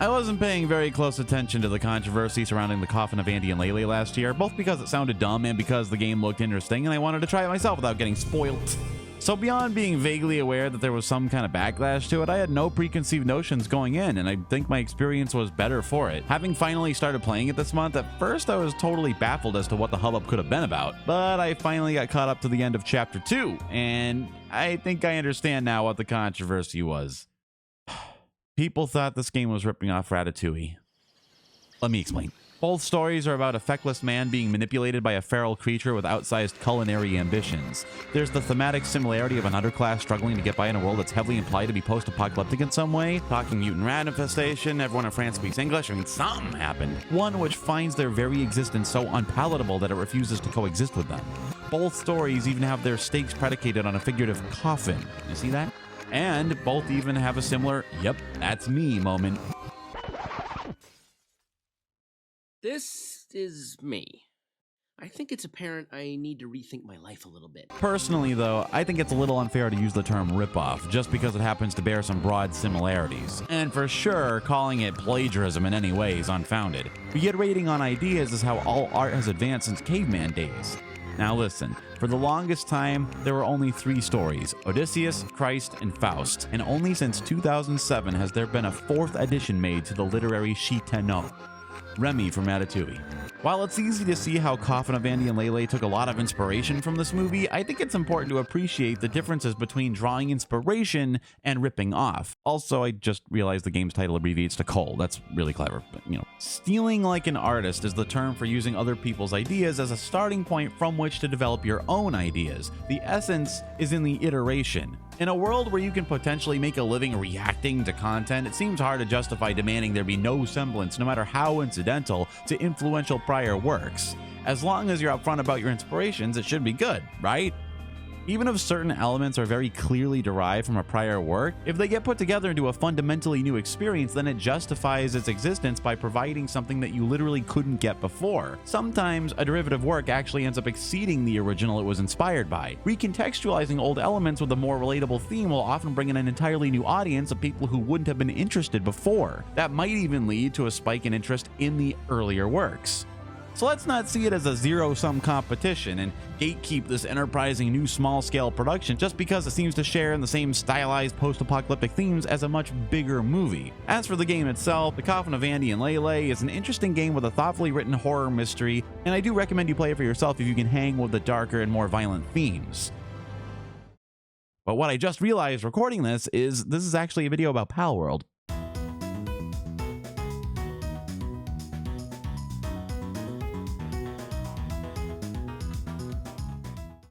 I wasn't paying very close attention to the controversy surrounding the Coffin of Andy and Leyley last year, both because it sounded dumb and because the game looked interesting and I wanted to try it myself without getting spoiled. So beyond being vaguely aware that there was some kind of backlash to it, I had no preconceived notions going in, and I think my experience was better for it. Having finally started playing it this month, at first I was totally baffled as to what the hubbub could have been about, but I finally got caught up to the end of Chapter 2, and I think I understand now what the controversy was. People thought this game was ripping off Ratatouille. Let me explain. Both stories are about a feckless man being manipulated by a feral creature with outsized culinary ambitions. There's the thematic similarity of an underclass struggling to get by in a world that's heavily implied to be post-apocalyptic in some way. Talking mutant rat infestation, everyone in France speaks English, I mean, something happened. One which finds their very existence so unpalatable that it refuses to coexist with them. Both stories even have their stakes predicated on a figurative coffin. You see that? And both even have a similar, yep, that's me moment. This is me. I think it's apparent I need to rethink my life a little bit. Personally, though, I think it's a little unfair to use the term ripoff just because it happens to bear some broad similarities. And for sure, calling it plagiarism in any way is unfounded. Reiterating on ideas is how all art has advanced since caveman days. Now listen, for the longest time, there were only 3 stories, Odysseus, Christ, and Faust, and only since 2007 has there been a 4th edition made to the literary Chitenot. Remy from Ratatouille. While it's easy to see how Coffin of Andy and Leyley took a lot of inspiration from this movie, I think it's important to appreciate the differences between drawing inspiration and ripping off. Also, I just realized the game's title abbreviates to Cole. That's really clever, but you know. Stealing like an artist is the term for using other people's ideas as a starting point from which to develop your own ideas. The essence is in the iteration. In a world where you can potentially make a living reacting to content, it seems hard to justify demanding there be no semblance, no matter how incidental, to influential prior works. As long as you're upfront about your inspirations, it should be good, right? Even if certain elements are very clearly derived from a prior work, if they get put together into a fundamentally new experience, then it justifies its existence by providing something that you literally couldn't get before. Sometimes a derivative work actually ends up exceeding the original it was inspired by. Recontextualizing old elements with a more relatable theme will often bring in an entirely new audience of people who wouldn't have been interested before. That might even lead to a spike in interest in the earlier works. So let's not see it as a zero-sum competition and gatekeep this enterprising new small-scale production just because it seems to share in the same stylized post-apocalyptic themes as a much bigger movie. As for the game itself, The Coffin of Andy and Leyley is an interesting game with a thoughtfully written horror mystery, and I do recommend you play it for yourself if you can hang with the darker and more violent themes. But what I just realized recording this is actually a video about Palworld.